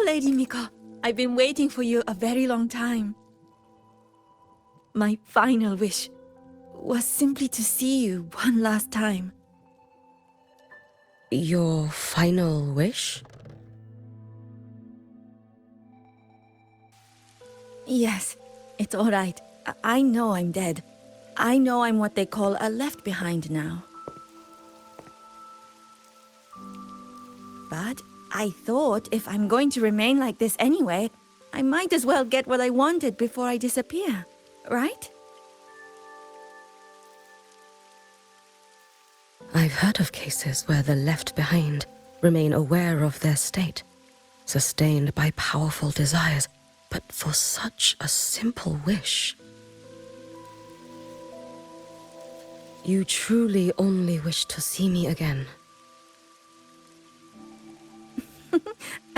Lady Miko. I've been waiting for you a very long time. My final wish was simply to see you one last time. Your final wish? Yes, it's all right. I know I'm dead. I know I'm what they call a left behind now. But I thought if I'm going to remain like this anyway, I might as well get what I wanted before I disappear, right? I've heard of cases where the left behind remain aware of their state, sustained by powerful desires, but for such a simple wish. You truly only wish to see me again.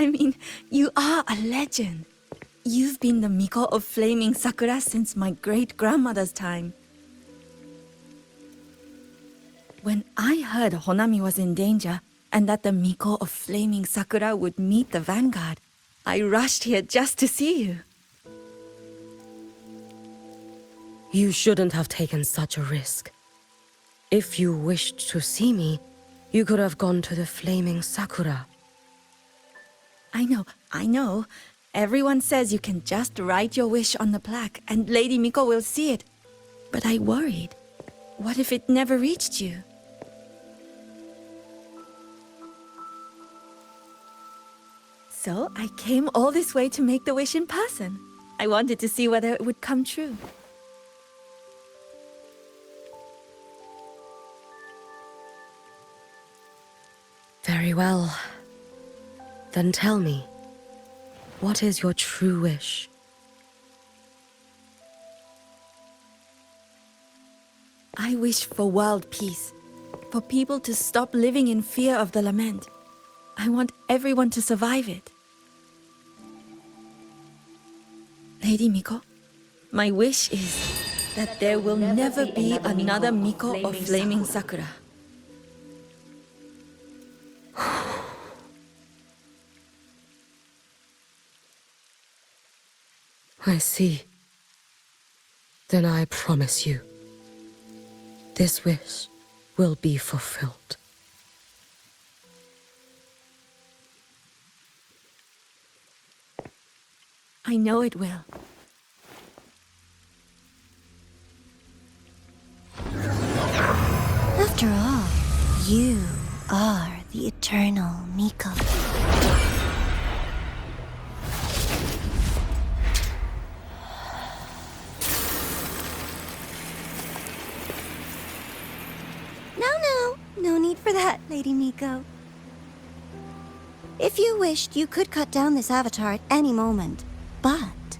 I mean, you are a legend. You've been the Miko of Flaming Sakura since my great-grandmother's time. When I heard Honami was in danger, and that the Miko of Flaming Sakura would meet the vanguard, I rushed here just to see you. You shouldn't have taken such a risk. If you wished to see me, you could have gone to the Flaming Sakura. I know. Everyone says you can just write your wish on the plaque and Lady Miko will see it. But I worried. What if it never reached you? So I came all this way to make the wish in person. I wanted to see whether it would come true. Very well. Then tell me, what is your true wish? I wish for world peace, for people to stop living in fear of the lament. I want everyone to survive it. Lady Miko, my wish is that there will never be another Miko of Flaming Sakura. I see. Then I promise you, this wish will be fulfilled. I know it will. After all, you are the eternal Miko. No need for that, Lady Miko. If you wished, you could cut down this avatar at any moment. But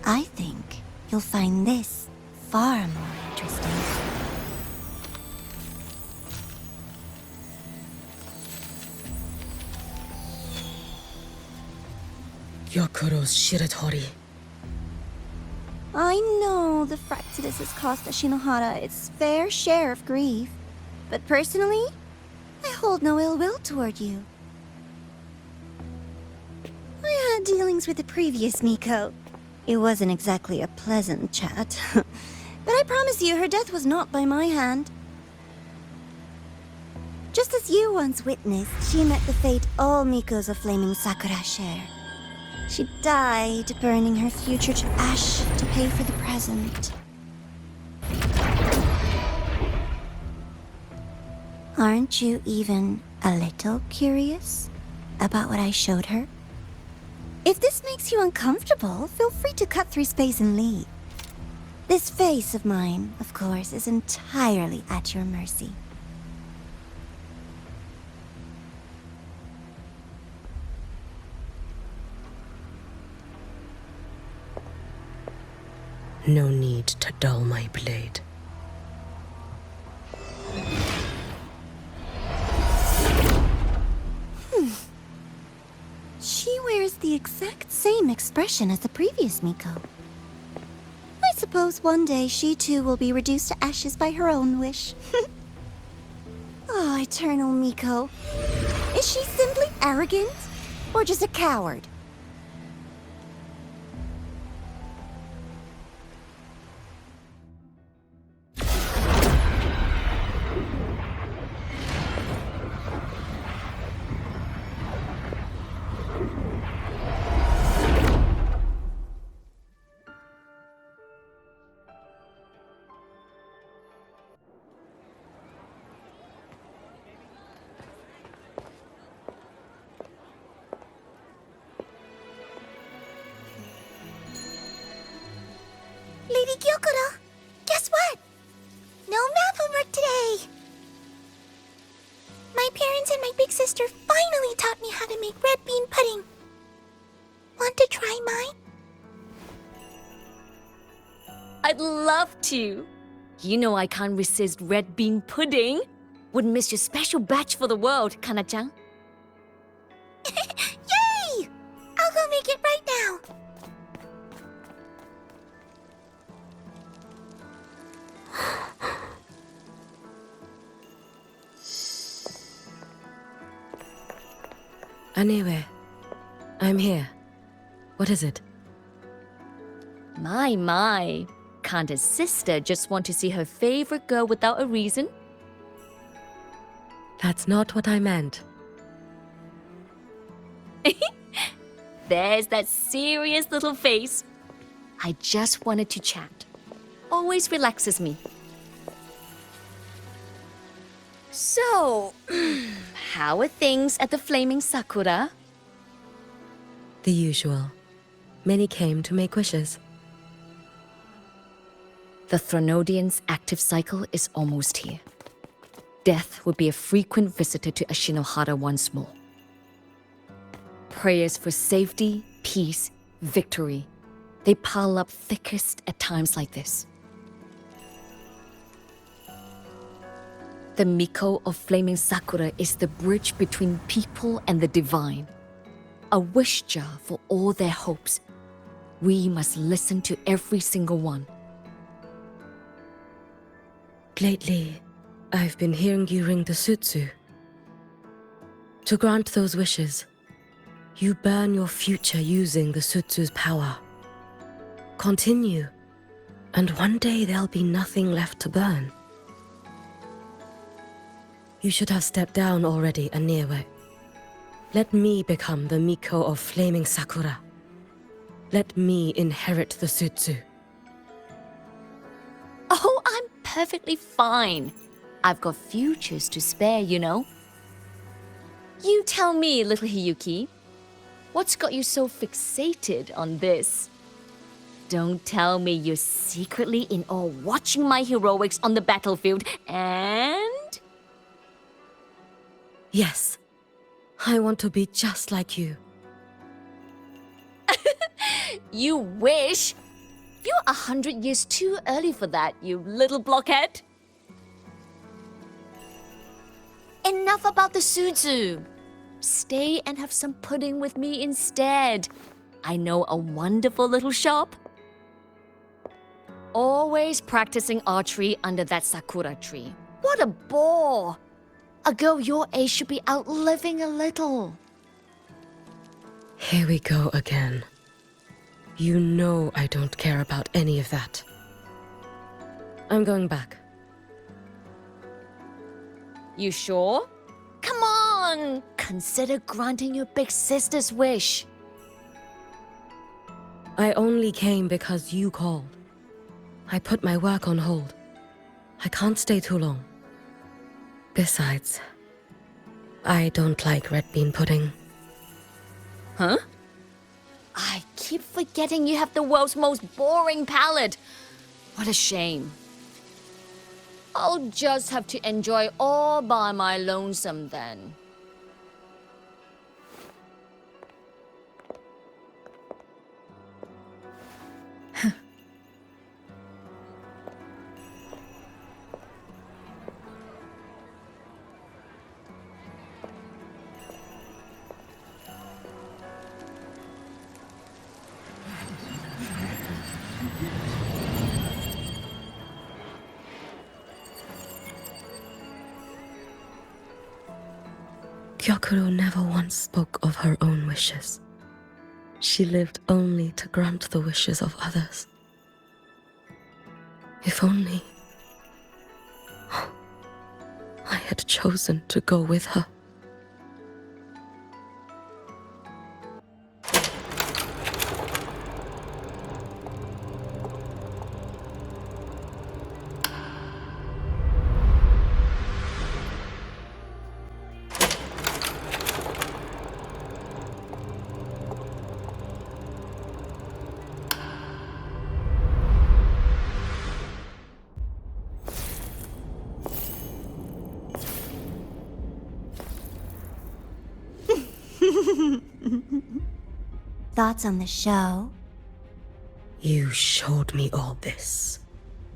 I think you'll find this far more interesting. Yakuro's Shiratori. I know the Fraxidus has cost Ashinohara its fair share of grief. But personally, I hold no ill will toward you. I had dealings with the previous Miko. It wasn't exactly a pleasant chat. But I promise you, her death was not by my hand. Just as you once witnessed, she met the fate all Mikos of Flaming Sakura share. She died, burning her future to ash to pay for the present. Aren't you even a little curious about what I showed her? If this makes you uncomfortable, feel free to cut through space and leave. This face of mine, of course, is entirely at your mercy. No need to dull my blade. She wears the exact same expression as the previous Miko. I suppose one day she too will be reduced to ashes by her own wish. Oh, eternal Miko. Is she simply arrogant? Or just a coward? sister finally taught me how to make red bean pudding. Want to try mine? I'd love to. You know I can't resist red bean pudding. Wouldn't miss your special batch for the world, Kana-chan. Yay! I'll go make it right now. Anyway, I'm here. What is it? My. Can't a sister just want to see her favorite girl without a reason? That's not what I meant. There's that serious little face. I just wanted to chat. Always relaxes me. So, how are things at the Flaming Sakura? The usual. Many came to make wishes. The Thronodian's active cycle is almost here. Death would be a frequent visitor to Ashinohara once more. Prayers for safety, peace, victory. They pile up thickest at times like this. The Miko of Flaming Sakura is the bridge between people and the divine. A wish jar for all their hopes. We must listen to every single one. Lately, I've been hearing you ring the sutsu. To grant those wishes, you burn your future using the sutsu's power. Continue, and one day there'll be nothing left to burn. You should have stepped down already, Aniewe. Let me become the Miko of Flaming Sakura. Let me inherit the sutsu. Oh, I'm perfectly fine. I've got futures to spare, you know. You tell me, little Hiyuki, what's got you so fixated on this? Don't tell me you're secretly in awe watching my heroics on the battlefield and... Yes, I want to be just like you. You wish? You're 100 years too early for that, you little blockhead. Enough about the sutsu. Stay and have some pudding with me instead. I know a wonderful little shop. Always practicing archery under that sakura tree. What a bore! A girl your age should be out living a little. Here we go again. You know I don't care about any of that. I'm going back. You sure? Come on! Consider granting your big sister's wish. I only came because you called. I put my work on hold. I can't stay too long. Besides, I don't like red bean pudding. Huh? I keep forgetting you have the world's most boring palate. What a shame. I'll just have to enjoy all by my lonesome then. Gyokuro never once spoke of her own wishes. She lived only to grant the wishes of others. If only I had chosen to go with her. Thoughts on the show? You showed me all this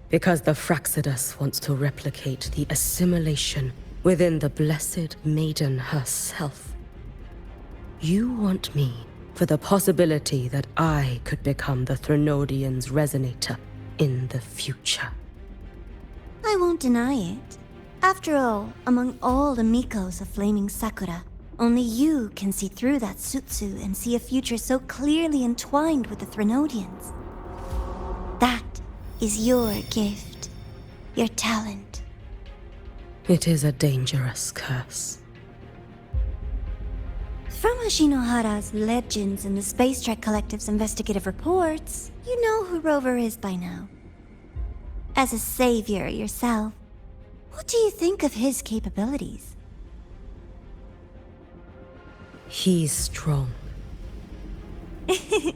because the Fraxidus wants to replicate the assimilation within the Blessed Maiden herself. You want me for the possibility that I could become the Threnodian's resonator in the future. I won't deny it. After all, among all the Mikos of Flaming Sakura, only you can see through that Sutsu and see a future so clearly entwined with the Threnodians. That is your gift, your talent. It is a dangerous curse. From Ashinohara's legends and the Space Trek Collective's investigative reports, you know who Rover is by now. As a savior yourself, what do you think of his capabilities? He's strong. He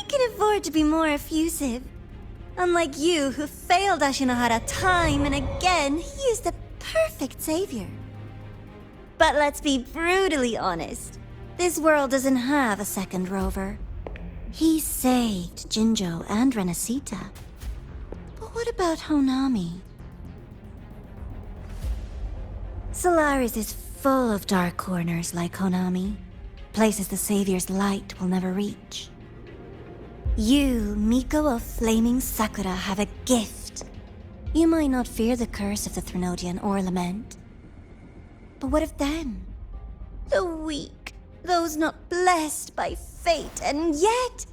can afford to be more effusive. Unlike you, who failed Ashinohara time and again, he is the perfect savior. But let's be brutally honest. This world doesn't have a second Rover. He saved Jinjo and Renacita. But what about Honami? Solaris is full of dark corners like Honami. Places the Savior's light will never reach. You, Miko of Flaming Sakura, have a gift. You might not fear the curse of the Threnodian or lament. But what of them? The weak, those not blessed by fate, and yet,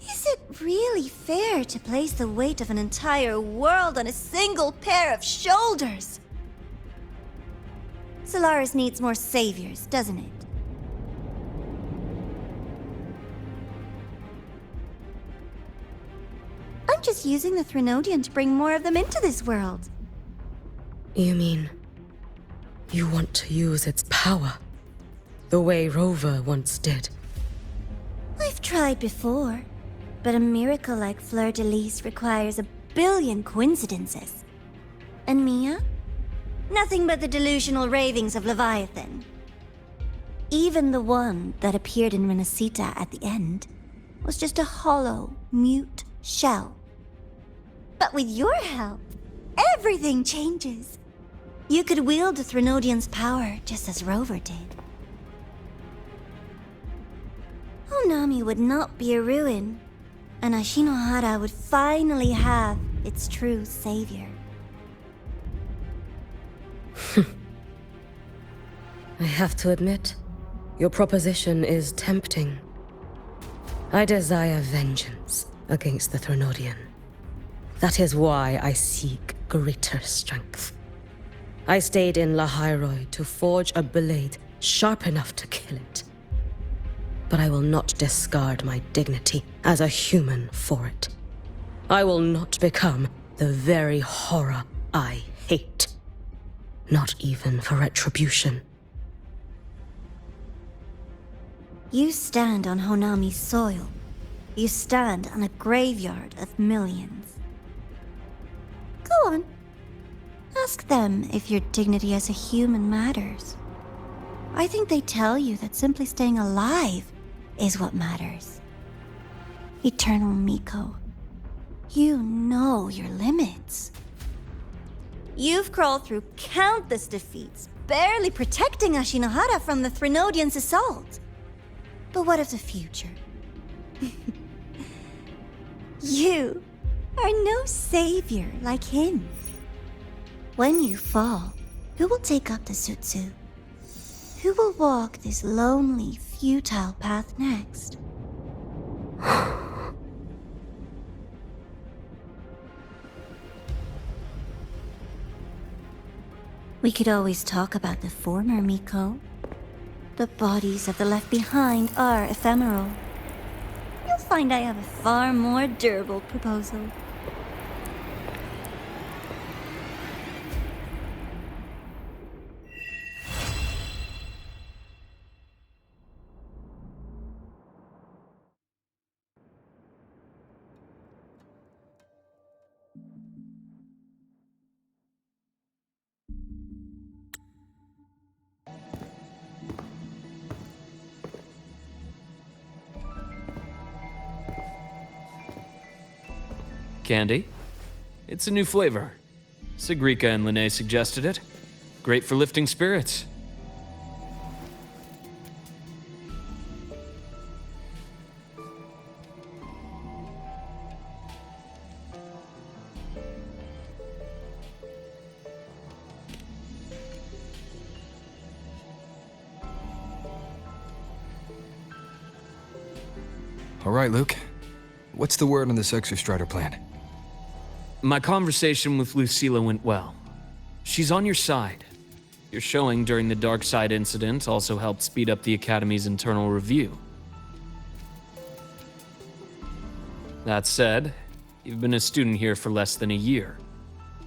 is it really fair to place the weight of an entire world on a single pair of shoulders? Solaris needs more saviors, doesn't it? I'm just using the Threnodian to bring more of them into this world. You mean you want to use its power the way Rover once did? I've tried before, but a miracle like Fleur-de-Lis requires a billion coincidences. And Mia? Nothing but the delusional ravings of Leviathan. Even the one that appeared in Renacita at the end was just a hollow, mute shell. But with your help, everything changes. You could wield the Threnodian's power just as Rover did. Honami would not be a ruin, and Ashinohara would finally have its true savior. I have to admit, your proposition is tempting. I desire vengeance against the Threnodian. That is why I seek greater strength. I stayed in Lahairoi to forge a blade sharp enough to kill it. But I will not discard my dignity as a human for it. I will not become the very horror I hate. Not even for retribution. You stand on Honami's soil. You stand on a graveyard of millions. Go on. Ask them if your dignity as a human matters. I think they tell you that simply staying alive is what matters. Eternal Miko, you know your limits. You've crawled through countless defeats, barely protecting Ashinohara from the Threnodian's assault. But what of the future? You are no savior like him. When you fall, who will take up the Sutsu? Who will walk this lonely, futile path next? We could always talk about the former Miko. The bodies of the left behind are ephemeral. You'll find I have a far more durable proposal. Candy. It's a new flavor. Sigrika and Lene suggested it. Great for lifting spirits. All right, Luke. What's the word on this Exostrider plan? My conversation with Lucilla went well. She's on your side. Your showing during the Dark Side incident also helped speed up the Academy's internal review. That said, you've been a student here for less than a year.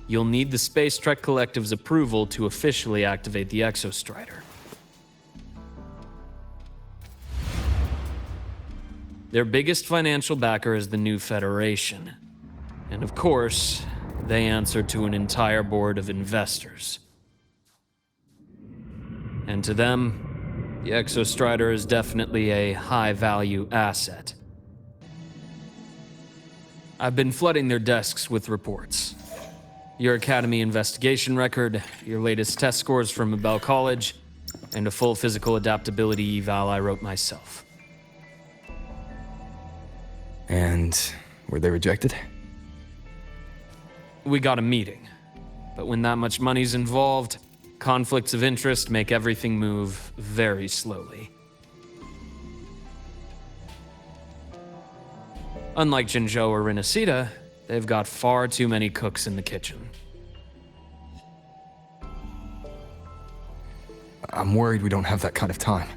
You'll need the Space Trek Collective's approval to officially activate the Exostrider. Their biggest financial backer is the New Federation. And of course, they answer to an entire board of investors. And to them, the Exostrider is definitely a high-value asset. I've been flooding their desks with reports. Your Academy investigation record, your latest test scores from Abel College, and a full physical adaptability eval I wrote myself. And were they rejected? We got a meeting, but when that much money's involved, conflicts of interest make everything move very slowly. Unlike Jinzhou or Rinasita, they've got far too many cooks in the kitchen. I'm worried we don't have that kind of time.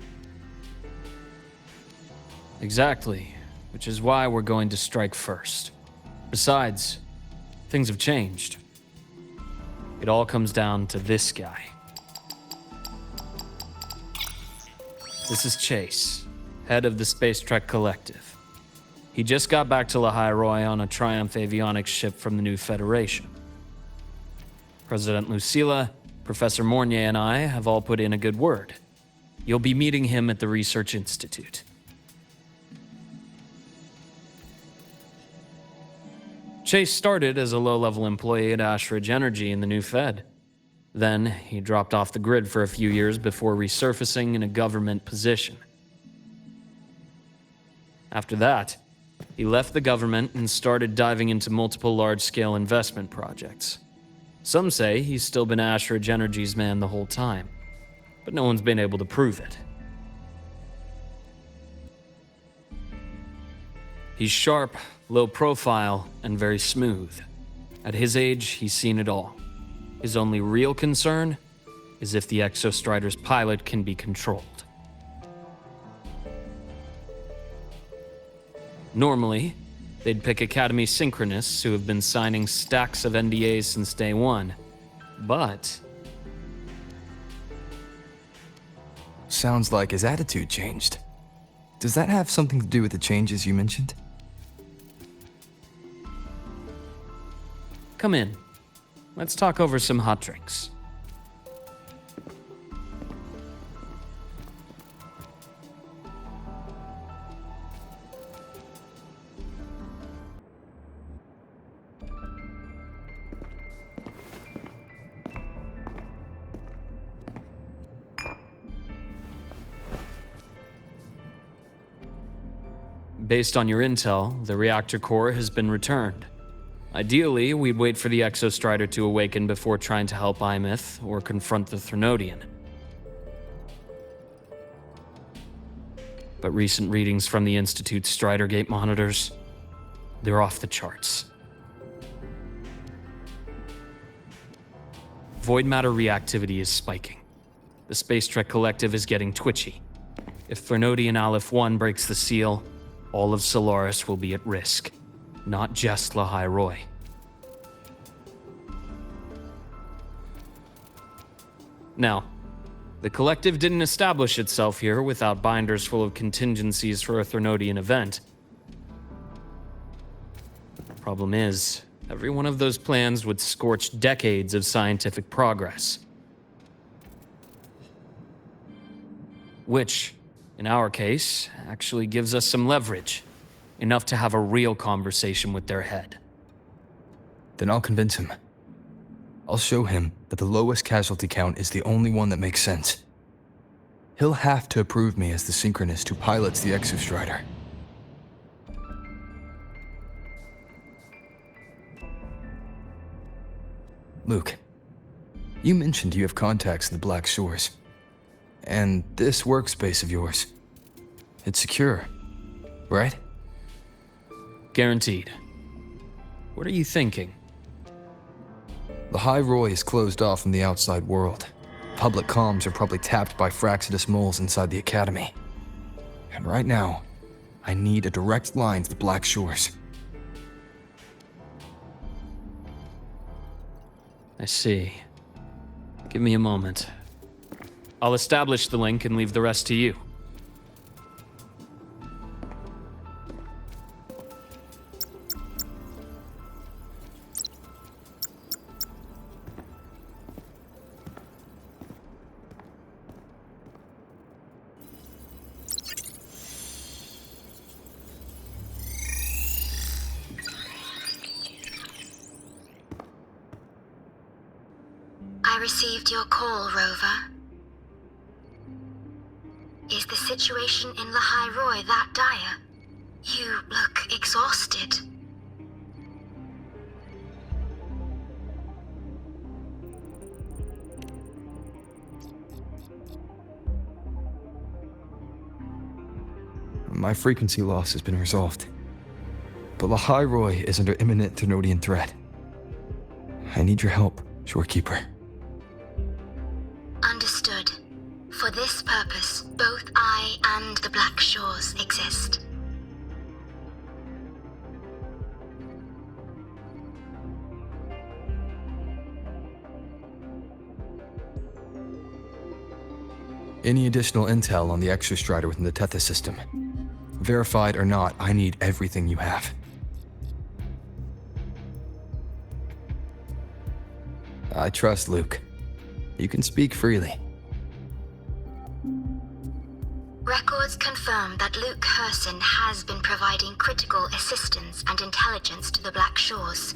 Exactly, which is why we're going to strike first. Besides, things have changed. It all comes down to this guy. This is Chase, head of the Space Trek Collective. He just got back to Lahai on a Triumph avionics ship from the New Federation. President Lucilla, Professor Mornier, and I have all put in a good word. You'll be meeting him at the Research Institute. Chase started as a low-level employee at Ashridge Energy in the New Fed. Then, he dropped off the grid for a few years before resurfacing in a government position. After that, he left the government and started diving into multiple large-scale investment projects. Some say he's still been Ashridge Energy's man the whole time, but no one's been able to prove it. He's sharp, low profile, and very smooth. At his age, he's seen it all. His only real concern is if the Exostrider's pilot can be controlled. Normally, they'd pick Academy synchronists who have been signing stacks of NDAs since day one. But Sounds like his attitude changed. Does that have something to do with the changes you mentioned? come in. Let's talk over some hot drinks. Based on your intel, the reactor core has been returned. Ideally, we'd wait for the Exostrider to awaken before trying to help Imith or confront the Threnodian. But recent readings from the Institute's Strider Gate monitors, they're off the charts. Void matter reactivity is spiking. The Space Trek Collective is getting twitchy. If Threnodian Aleph 1 breaks the seal, all of Solaris will be at risk, not just Lahai Roy. Now, the Collective didn't establish itself here without binders full of contingencies for a Threnodian event. Problem is, every one of those plans would scorch decades of scientific progress. Which, in our case, actually gives us some leverage. Enough to have a real conversation with their head. Then I'll convince him. I'll show him that the lowest casualty count is the only one that makes sense. He'll have to approve me as the synchronist who pilots the Exostrider. Luke, you mentioned you have contacts in the Black Shores. And this workspace of yours, it's secure, right? Guaranteed. What are you thinking? The High Roy is closed off from the outside world. Public comms are probably tapped by Fraxidus moles inside the Academy. And right now, I need a direct line to the Black Shores. I see. Give me a moment. I'll establish the link and leave the rest to you. I received your call, Rover. Is the situation in La High Roy that dire? You look exhausted. My frequency loss has been resolved. But La High Roy is under imminent Thenodian threat. I need your help, Shorekeeper. Understood. For this purpose, both I and the Black Shores exist. Any additional intel on the Exostrider within the Tethys system? Verified or not, I need everything you have. I trust Luke. You can speak freely. Records confirm that Luke Herson has been providing critical assistance and intelligence to the Black Shores.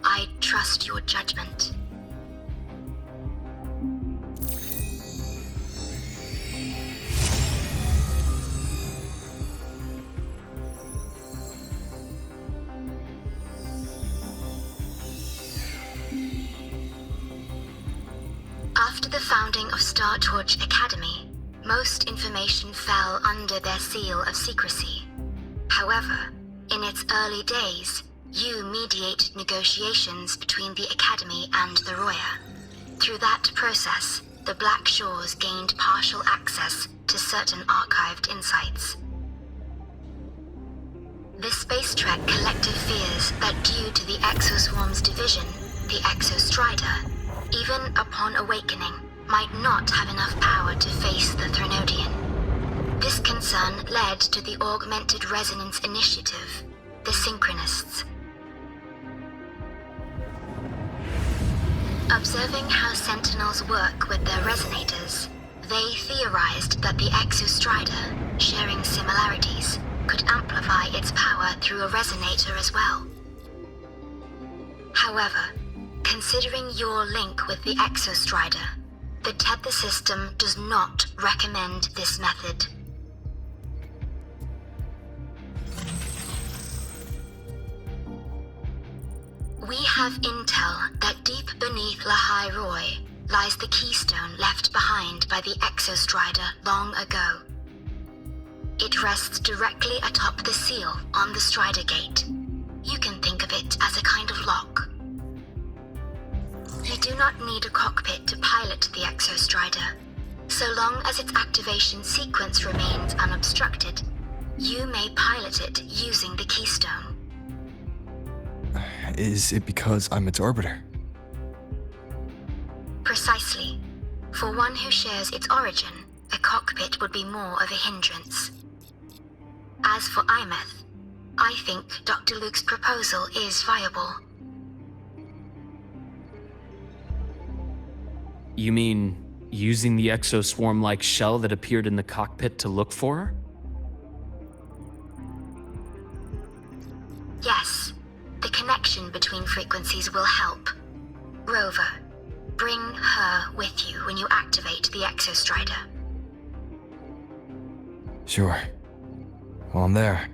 I trust your judgment. After the founding of Star Torch Academy, most information fell under their seal of secrecy. However, in its early days, you mediated negotiations between the Academy and the Roya. Through that process, the Black Shores gained partial access to certain archived insights. The Space Trek Collective fears that due to the Exoswarm's division, the Exostrider, even upon awakening, might not have enough power to face the Thenodian. This concern led to the Augmented Resonance Initiative, the Synchronists. Observing how Sentinels work with their resonators, they theorized that the Exostrider, sharing similarities, could amplify its power through a resonator as well. However, considering your link with the Exostrider, the Tether system does not recommend this method. We have intel that deep beneath La High Roy lies the keystone left behind by the Exostrider long ago. It rests directly atop the seal on the Strider Gate. You can think of it as a kind of lock. You do not need a cockpit to pilot the Exostrider. So long as its activation sequence remains unobstructed, you may pilot it using the keystone. Is it because I'm its orbiter? Precisely. For one who shares its origin, a cockpit would be more of a hindrance. As for Imeth, I think Dr. Luke's proposal is viable. You mean using the exoswarm-like shell that appeared in the cockpit to look for her? Yes. The connection between frequencies will help. Rover, bring her with you when you activate the Exostrider. Sure. While I'm there,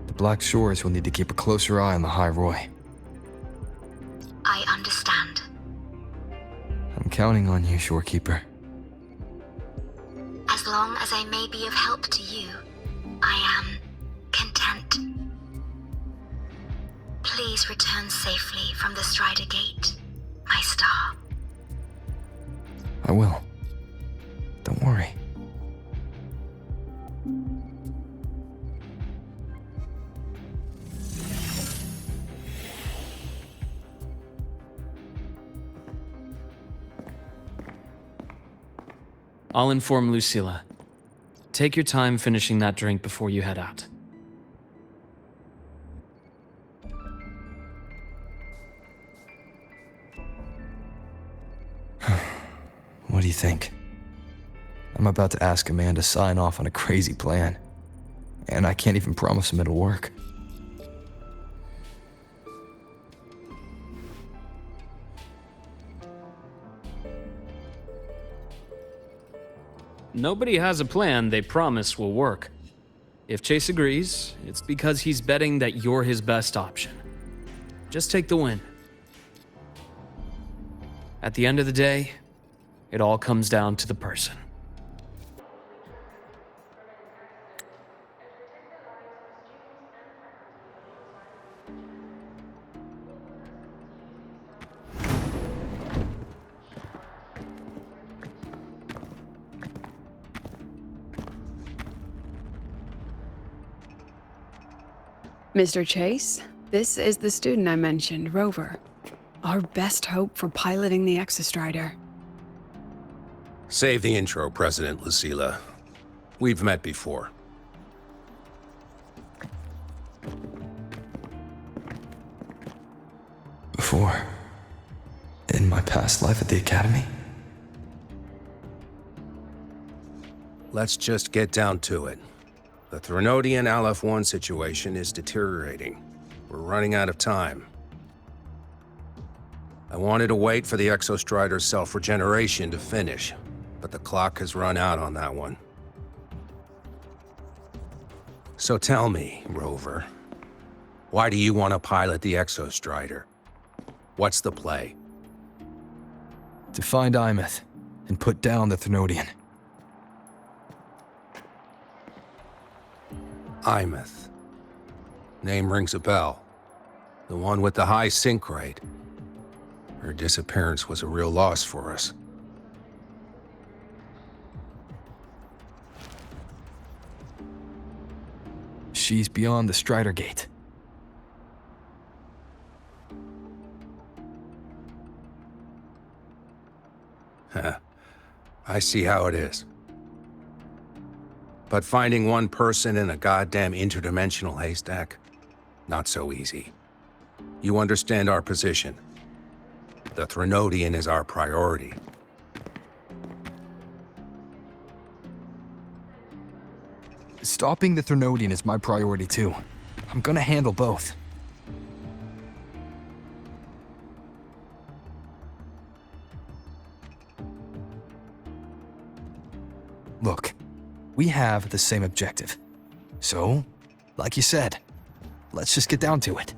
the Black Shores will need to keep a closer eye on the High Roy. I understand. I'm counting on you, Shorekeeper. As long as I may be of help to you, I am content. Please return safely from the Strider Gate, my star. I will. Don't worry. I'll inform Lucilla. Take your time finishing that drink before you head out. What do you think? I'm about to ask a man to sign off on a crazy plan, and I can't even promise him it'll work. Nobody has a plan they promise will work. If Chase agrees, it's because he's betting that you're his best option. Just take the win. At the end of the day, it all comes down to the person. Mr. Chase, this is the student I mentioned, Rover. Our best hope for piloting the Exostrider. Save the intro, President Lucilla. We've met before. Before? In my past life at the Academy? Let's just get down to it. The Threnodian Aleph-1 situation is deteriorating. We're running out of time. I wanted to wait for the Exostrider's self-regeneration to finish, but the clock has run out on that one. So tell me, Rover, why do you want to pilot the Exostrider? What's the play? To find Imeth and put down the Threnodian. Imeth. Name rings a bell. The one with the high sync rate. Her disappearance was a real loss for us. She's beyond the Strider Gate. I see how it is. But finding one person in a goddamn interdimensional haystack, not so easy. You understand our position. The Threnodian is our priority. Stopping the Threnodian is my priority too. I'm gonna handle both. Look, we have the same objective. So, like you said, let's just get down to it.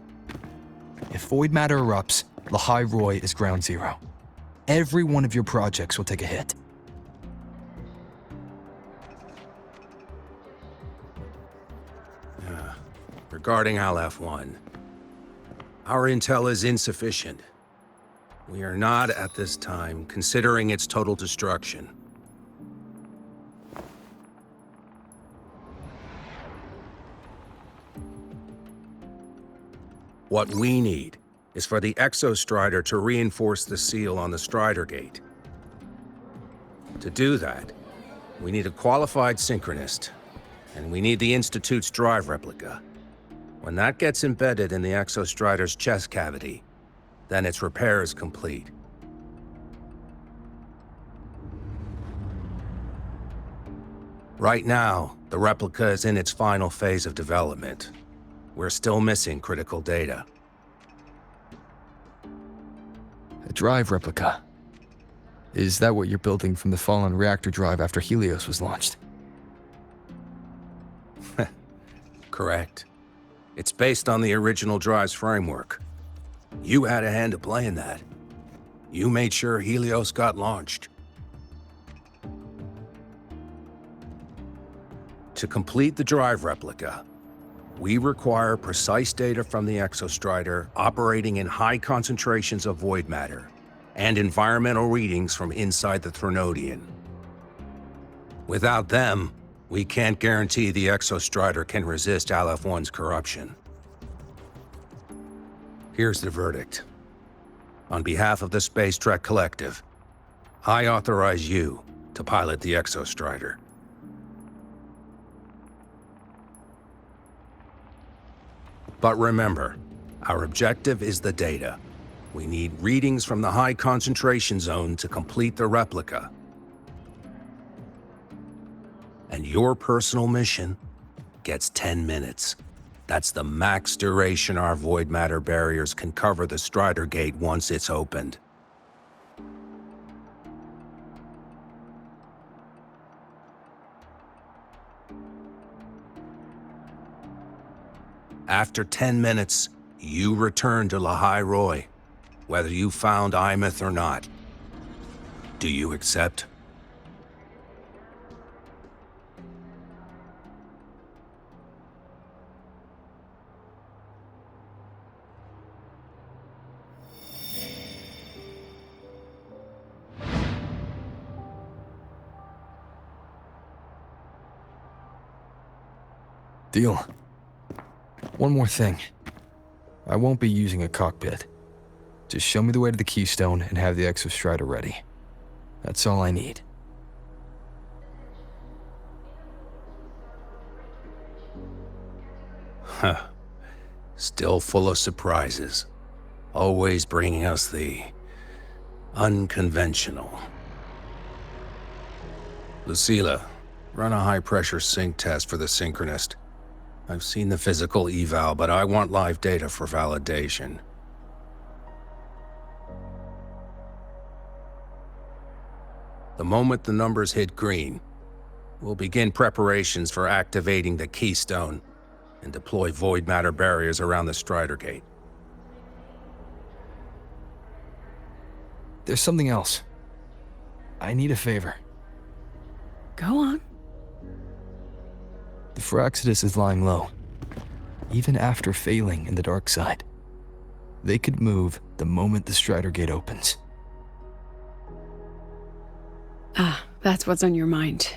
If void matter erupts, the High Roy is ground zero. Every one of your projects will take a hit. Regarding Aleph-1, our intel is insufficient. We are not, at this time, considering its total destruction. What we need is for the Exostrider to reinforce the seal on the Strider Gate. To do that, we need a qualified synchronist, and we need the Institute's drive replica. When that gets embedded in the Exostrider's chest cavity, then its repair is complete. Right now, the replica is in its final phase of development. We're still missing critical data. drive replica. Is that what you're building from the fallen reactor drive after Helios was launched? Correct. It's based on the original drive's framework. You had a hand to play in that. You made sure Helios got launched. To complete the drive replica, we require precise data from the exostrider operating in high concentrations of void matter and environmental readings from inside the Threnodian. Without them, we can't guarantee the exostrider can resist Aleph-1's corruption. Here's the verdict. On behalf of the Space Trek Collective, I authorize you to pilot the exostrider. But remember, our objective is the data. We need readings from the high concentration zone to complete the replica. And your personal mission gets 10 minutes. That's the max duration our void matter barriers can cover the Strider Gate once it's opened. After 10 minutes, you return to Lahai Roy, whether you found Imeth or not. Do you accept? Deal. One more thing. I won't be using a cockpit. Just show me the way to the Keystone and have the exostrider ready. That's all I need. Huh. Still full of surprises. Always bringing us the unconventional. Lucilla, run a high-pressure sync test for the Synchronist. I've seen the physical eval, but I want live data for validation. The moment the numbers hit green, we'll begin preparations for activating the Keystone and deploy void matter barriers around the Strider Gate. There's something else. I need a favor. Go on. The Fraxidus is lying low, even after failing in the dark side. They could move the moment the Strider Gate opens. Ah, that's what's on your mind.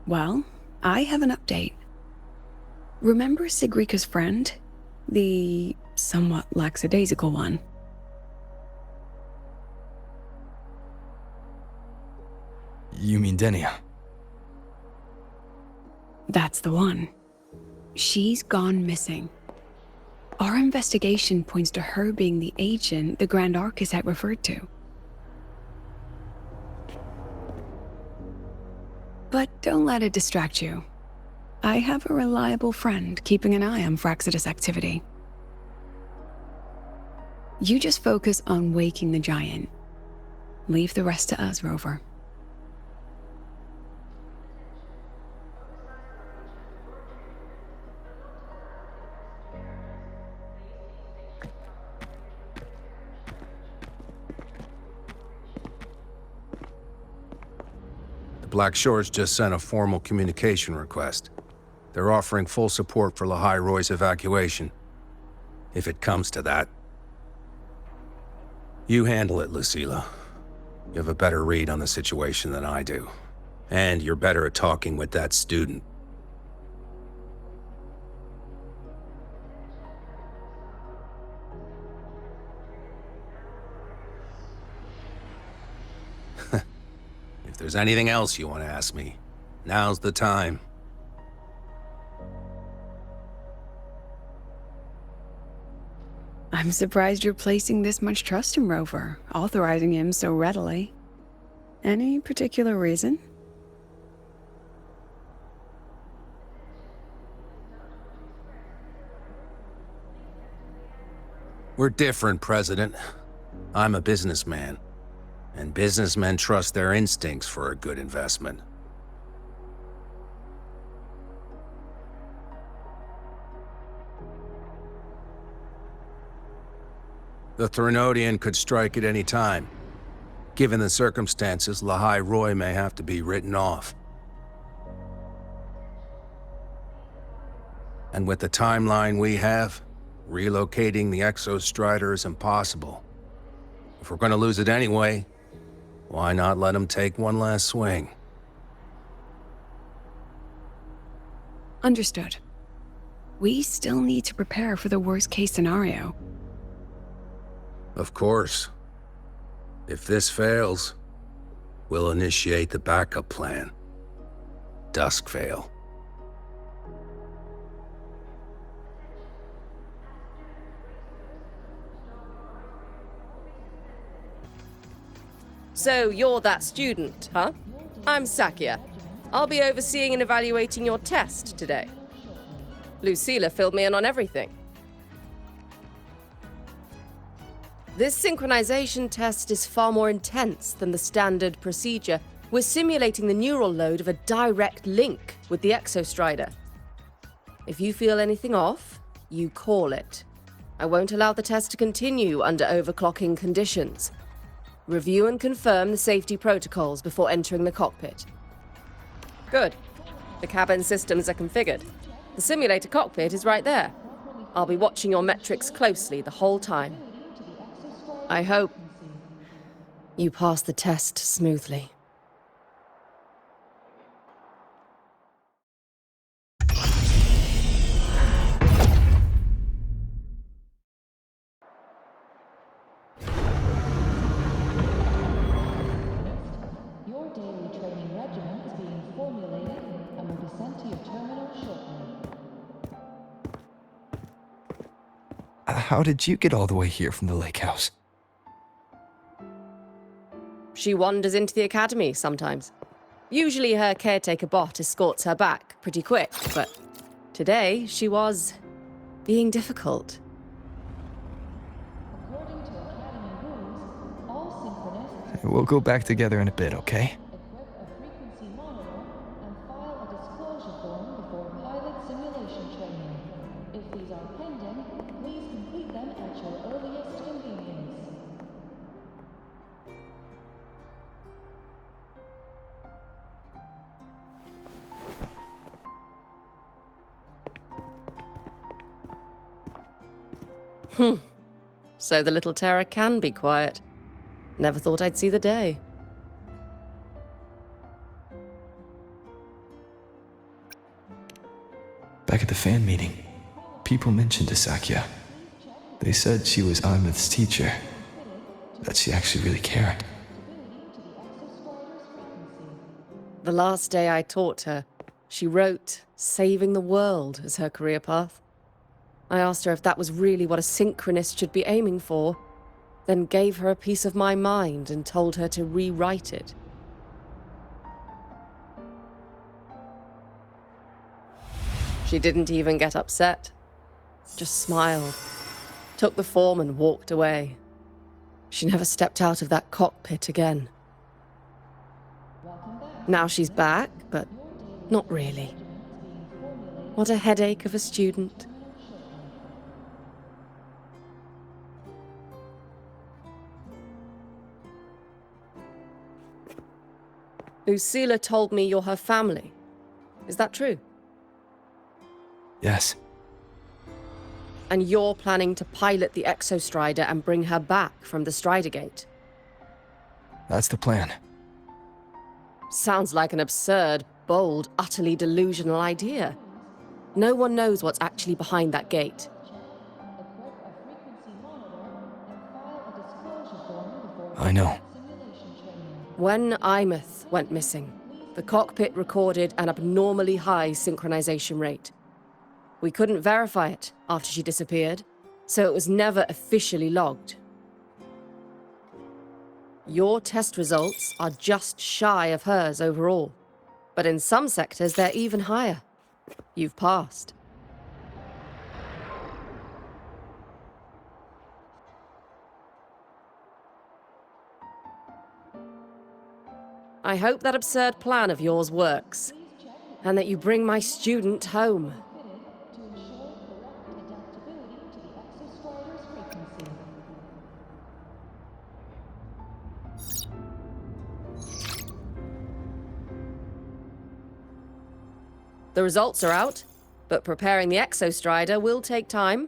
Well, I have an update. Remember Sigrika's friend? The somewhat lackadaisical one? You mean Denia? That's the one. She's gone missing. Our investigation points to her being the agent the Grand Architect referred to. But don't let it distract you. I have a reliable friend keeping an eye on Fraxidus activity. You just focus on waking the giant. Leave the rest to us, Rover. Black Shores just sent a formal communication request. They're offering full support for Lahai Roy's evacuation, if it comes to that. You handle it, Lucilla. You have a better read on the situation than I do. And you're better at talking with that student. If there's anything else you want to ask me, now's the time. I'm surprised you're placing this much trust in Rover, authorizing him so readily. Any particular reason? We're different, President. I'm a businessman, and businessmen trust their instincts for a good investment. The Threnodian could strike at any time. Given the circumstances, Lahai Roy may have to be written off. And with the timeline we have, relocating the Exostrider is impossible. If we're going to lose it anyway, why not let him take one last swing? Understood. We still need to prepare for the worst-case scenario. Of course. If this fails, we'll initiate the backup plan. Duskvale. So you're that student, huh? I'm Sakya. I'll be overseeing and evaluating your test today. Lucilla filled me in on everything. This synchronization test is far more intense than the standard procedure. We're simulating the neural load of a direct link with the Exostrider. If you feel anything off, you call it. I won't allow the test to continue under overclocking conditions. Review and confirm the safety protocols before entering the cockpit. Good. The cabin systems are configured. The simulator cockpit is right there. I'll be watching your metrics closely the whole time. I hope you pass the test smoothly. Your daily training regimen is being formulated and will be sent to your terminal shortly. How did you get all the way here from the lake house? She wanders into the academy sometimes. Usually her caretaker bot escorts her back pretty quick, but today she was being difficult. According to Academy rules, all synchronists We'll go back together in a bit, okay? equip a frequency monitor and file a disclosure form before pilot simulation training. If these are pending, please complete them at your earliest convenience. So the little terror can be quiet. Never thought I'd see the day. Back at the fan meeting, people mentioned Sakya. They said she was Imeth's teacher, that she actually really cared. The last day I taught her, she wrote saving the world as her career path. I asked her if that was really what a synchronist should be aiming for, then gave her a piece of my mind and told her to rewrite it. She didn't even get upset, just smiled, took the form and walked away. She never stepped out of that cockpit again. Now she's back, but not really. What a headache of a student. Lucilla told me you're her family. Is that true? Yes. And you're planning to pilot the Exostrider and bring her back from the Strider Gate? That's the plan. Sounds like an absurd, bold, utterly delusional idea. No one knows what's actually behind that gate. I know. When Imeth went missing, the cockpit recorded an abnormally high synchronization rate. We couldn't verify it after she disappeared, so it was never officially logged. Your test results are just shy of hers overall, but in some sectors they're even higher. You've passed. I hope that absurd plan of yours works, and that you bring my student home. To ensure correct adaptability to the exostrider's frequency. The results are out, but preparing the exostrider will take time.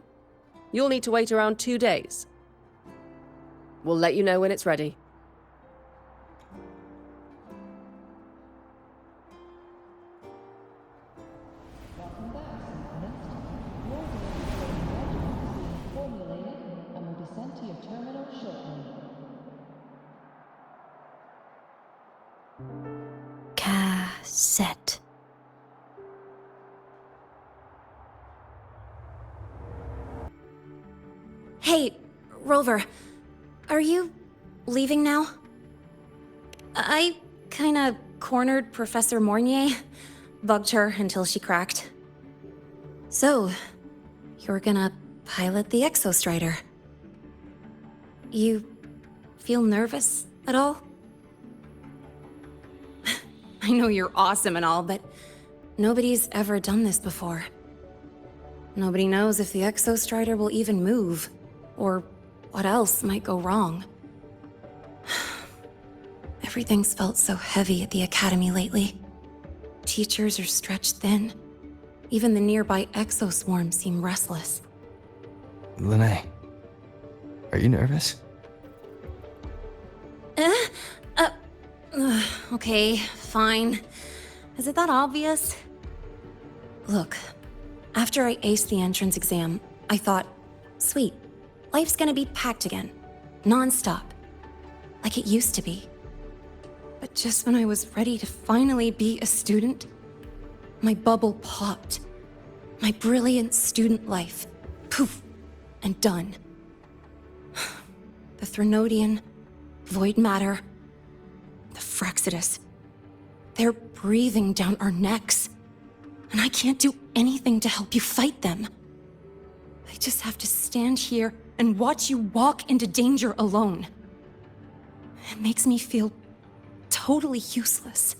You'll need to wait around 2 days. We'll let you know when it's ready. Welcome back, Synchronist. Your training regimen is being formulated and will be sent to your terminal shortly. Cassette. Hey, Rover. Are you leaving now? I kinda cornered Professor Mornier. Bugged her until she cracked. So, you're gonna pilot the exostrider. You feel nervous at all? I know you're awesome and all, but nobody's ever done this before. Nobody knows if the exostrider will even move, or what else might go wrong. Everything's felt so heavy at the academy lately. Teachers are stretched thin. Even the nearby exoswarms seem restless. Lene, are you nervous? Okay, fine. Is it that obvious? Look, after I aced the entrance exam, I thought, sweet, life's gonna be packed again. Non-stop. Like it used to be. But just when I was ready to finally be a student, my bubble popped. My brilliant student life, poof, and done. The Threnodian, void matter, the Frexidus. They're breathing down our necks. And I can't do anything to help you fight them. I just have to stand here and watch you walk into danger alone. It makes me feel totally useless.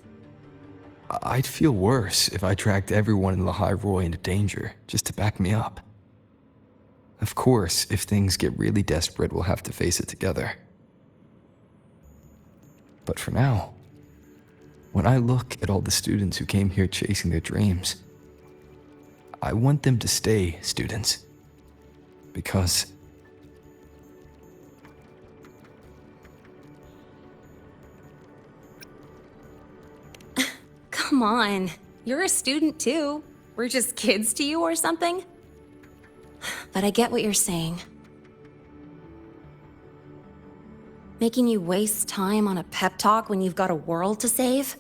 I'd feel worse if I dragged everyone in Lehigh Roy into danger just to back me up. Of course, if things get really desperate, we'll have to face it together. But for now, when I look at all the students who came here chasing their dreams, I want them to stay students. Because Come on, you're a student too. We're just kids to you or something? But I get what you're saying. Making you waste time on a pep talk when you've got a world to save?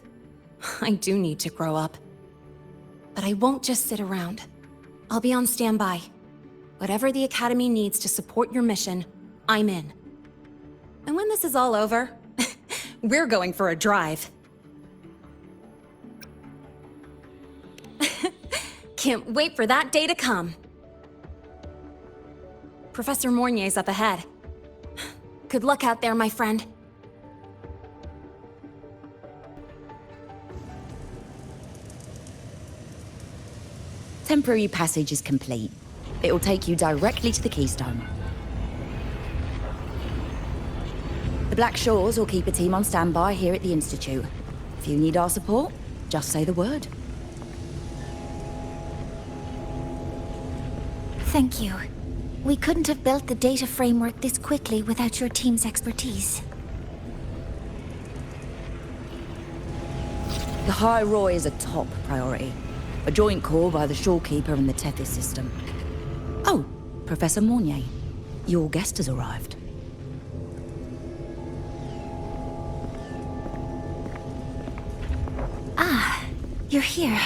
I do need to grow up. But I won't just sit around. I'll be on standby. Whatever the Academy needs to support your mission, I'm in. And when this is all over, we're going for a drive. Can't wait for that day to come. Professor Mornier's up ahead. Good luck out there, my friend. Temporary passage is complete. It will take you directly to the Keystone. The Black Shores will keep a team on standby here at the Institute. If you need our support, just say the word. Thank you. We couldn't have built the data framework this quickly without your team's expertise. The High Roy is a top priority. A joint call by the Shorekeeper and the Tethys system. Oh, Professor Mornier, your guest has arrived. Ah, you're here.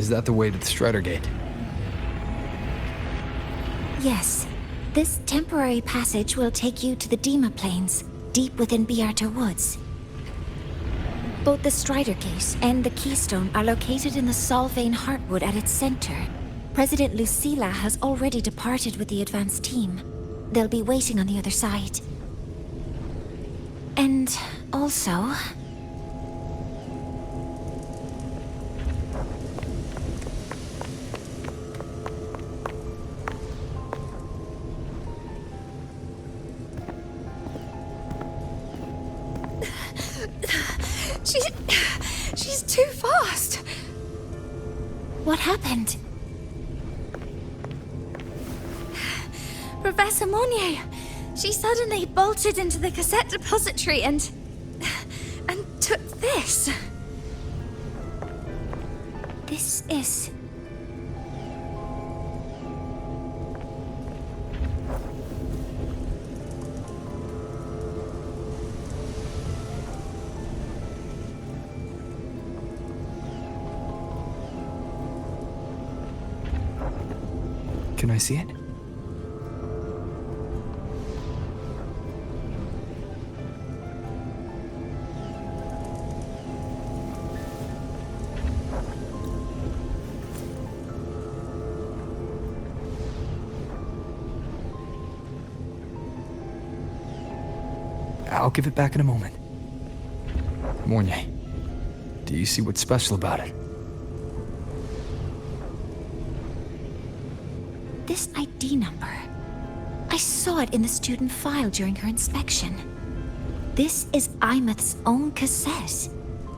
is that the way to the Strider Gate? Yes. This temporary passage will take you to the Dima Plains, deep within Biarta Woods. Both the Strider Gate and the Keystone are located in the Solvane Heartwood at its center. President Lucilla has already departed with the advance team. They'll be waiting on the other side. And also... She's too fast. What happened? Professor Monnier, she suddenly bolted into the cassette depository and took this. This is... Can I see it? I'll give it back in a moment. Mornier, do you see what's special about it? This ID number. I saw it in the student file during her inspection. This is Imeth's own cassette.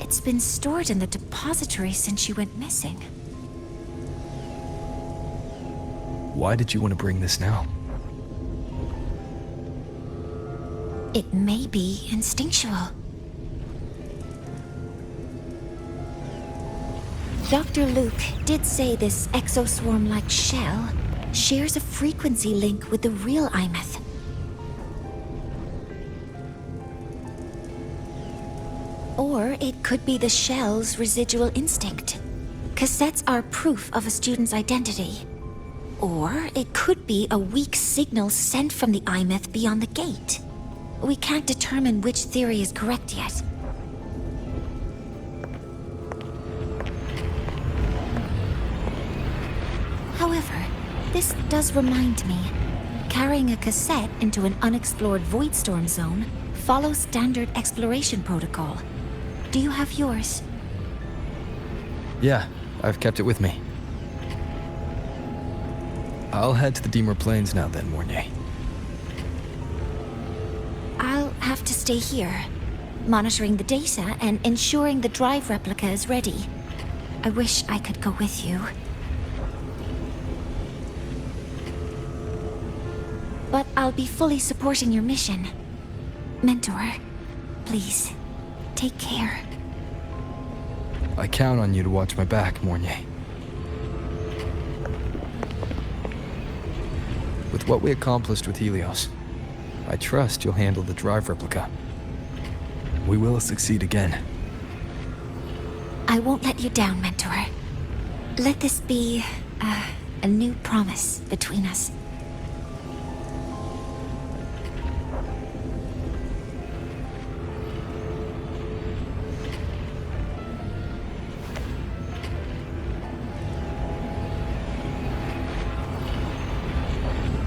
It's been stored in the depository since she went missing. Why did you want to bring this now? It may be instinctual. Dr. Luke did say this exoswarm-like shell shares a frequency link with the real Imeth. Or it could be the shell's residual instinct. Cassettes are proof of a student's identity. Or it could be a weak signal sent from the Imeth beyond the gate. We can't determine which theory is correct yet. However, this does remind me. Carrying a cassette into an unexplored Voidstorm zone follows standard exploration protocol. Do you have yours? Yeah, I've kept it with me. I'll head to the Deemer Plains now then, Mornier. I'll have to stay here, monitoring the data and ensuring the drive replica is ready. I wish I could go with you. But I'll be fully supporting your mission. Mentor, please, take care. I count on you to watch my back, Mornier. With what we accomplished with Helios, I trust you'll handle the drive replica. We will succeed again. I won't let you down, Mentor. Let this be a new promise between us.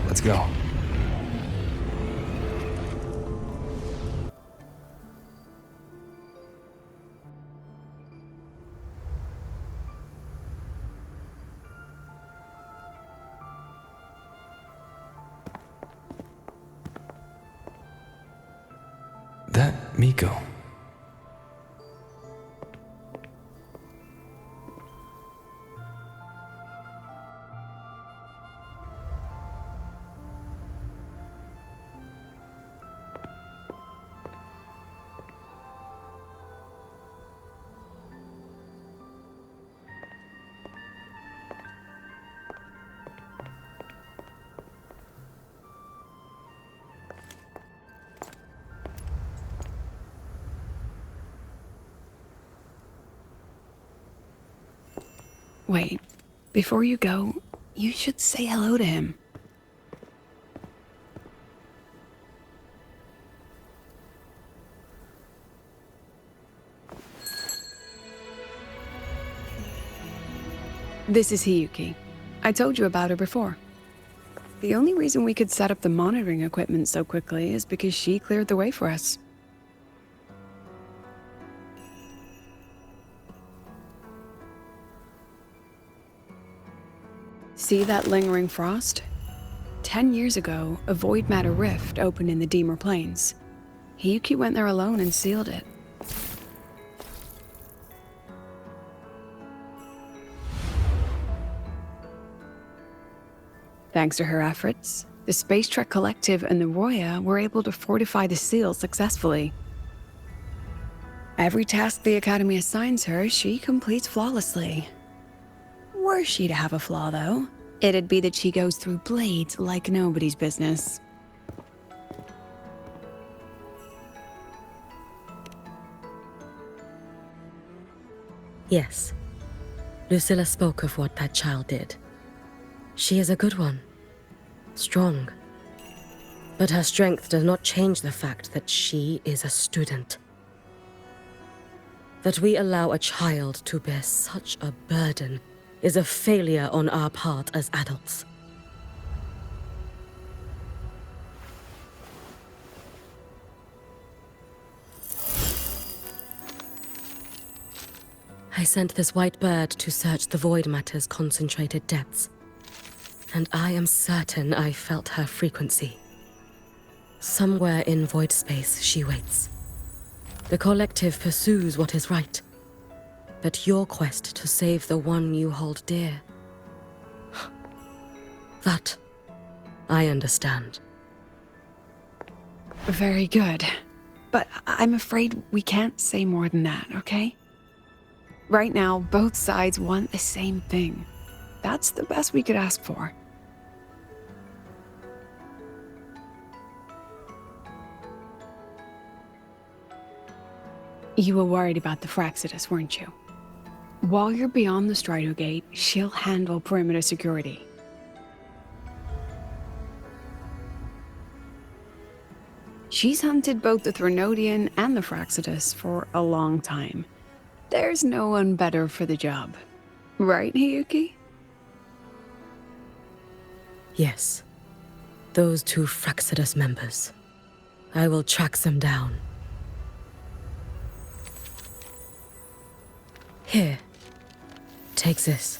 Let's go. That Miko. Wait, before you go, you should say hello to him. This is Hiyuki. I told you about her before. The only reason we could set up the monitoring equipment so quickly is because she cleared the way for us. See that lingering frost? 10 years ago, a void matter rift opened in the Deemer Plains. Hiyuki went there alone and sealed it. Thanks to her efforts, the Space Trek Collective and the Roya were able to fortify the seal successfully. Every task the Academy assigns her, she completes flawlessly. Were she to have a flaw, though, it'd be that she goes through blades like nobody's business. Yes. Lucilla spoke of what that child did. She is a good one. Strong. But her strength does not change the fact that she is a student. That we allow a child to bear such a burden is a failure on our part as adults. I sent this white bird to search the void matter's concentrated depths, and I am certain I felt her frequency. Somewhere in void space she waits. The collective pursues what is right, but your quest to save the one you hold dear, that I understand. Very good. But I'm afraid we can't say more than that, okay? Right now, both sides want the same thing. That's the best we could ask for. You were worried about the Fraxidus, weren't you? While you're beyond the Strider Gate, she'll handle perimeter security. She's hunted both the Threnodian and the Fraxidus for a long time. There's no one better for the job. Right, Hiyuki? Yes. Those two Fraxidus members. I will track them down. Here. Take this.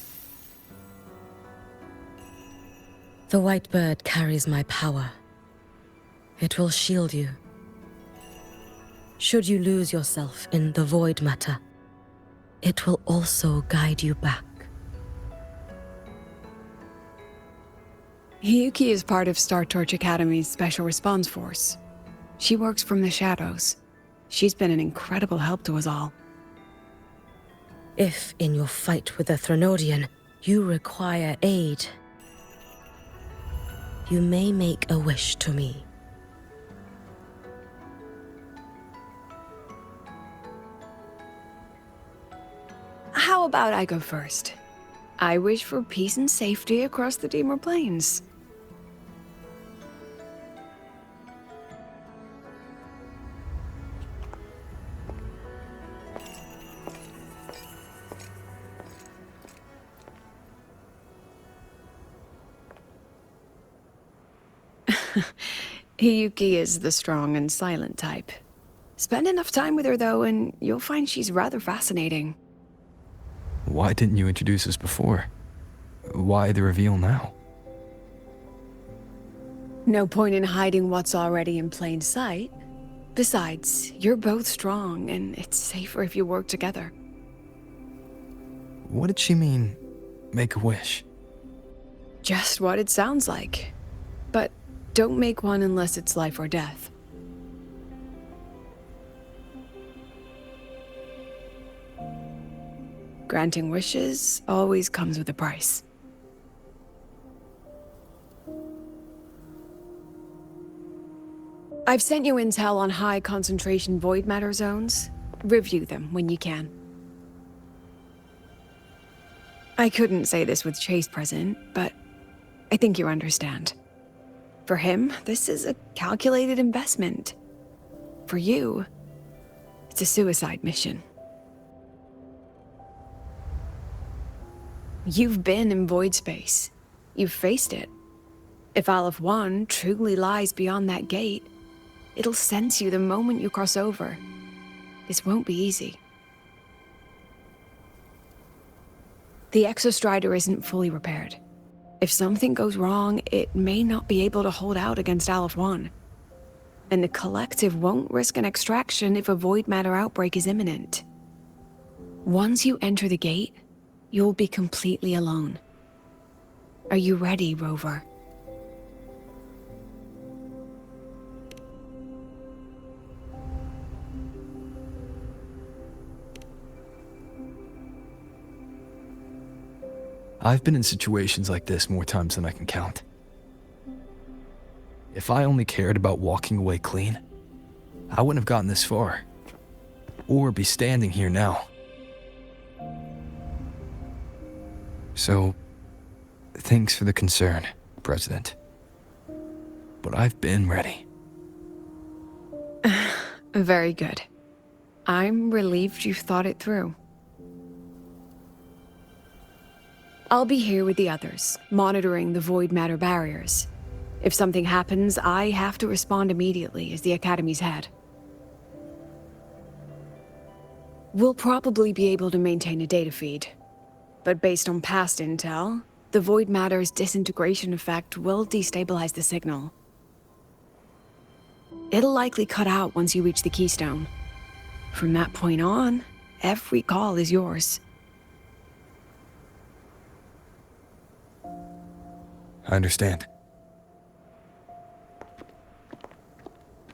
The white bird carries my power. It will shield you. Should you lose yourself in the void matter, it will also guide you back. Hiyuki is part of Star Torch Academy's Special Response Force. She works from the shadows. She's been an incredible help to us all. If, in your fight with the Threnodian, you require aid, you may make a wish to me. How about I go first? I wish for peace and safety across the Deemer Plains. Hiyuki is the strong and silent type. Spend enough time with her, though, and you'll find she's rather fascinating. Why didn't you introduce us before? Why the reveal now? No point in hiding what's already in plain sight. Besides, you're both strong, and it's safer if you work together. What did she mean, make a wish? Just what it sounds like. But don't make one unless it's life or death. Granting wishes always comes with a price. I've sent you intel on high concentration void matter zones. Review them when you can. I couldn't say this with Chase present, but I think you understand. For him, this is a calculated investment. For you, it's a suicide mission. You've been in void space. You've faced it. If Aleph 1 truly lies beyond that gate, it'll sense you the moment you cross over. This won't be easy. The Exostrider isn't fully repaired. If something goes wrong, it may not be able to hold out against Aleph 1. And the Collective won't risk an extraction if a void matter outbreak is imminent. Once you enter the gate, you'll be completely alone. Are you ready, Rover? I've been in situations like this more times than I can count. If I only cared about walking away clean, I wouldn't have gotten this far. Or be standing here now. So, thanks for the concern, President. But I've been ready. Very good. I'm relieved you've thought it through. I'll be here with the others, monitoring the void matter barriers. If something happens, I have to respond immediately as the Academy's head. We'll probably be able to maintain a data feed. But based on past intel, the void matter's disintegration effect will destabilize the signal. It'll likely cut out once you reach the keystone. From that point on, every call is yours. I understand.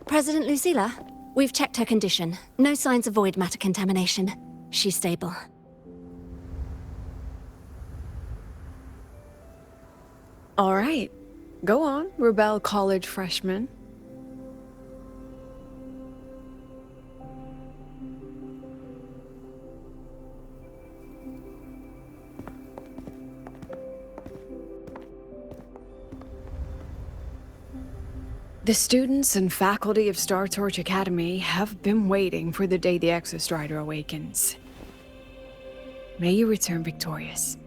President Lucilla, we've checked her condition. No signs of void matter contamination. She's stable. All right. Go on, Rebel College freshman. The students and faculty of Star Torch Academy have been waiting for the day the Exostrider awakens. May you return victorious.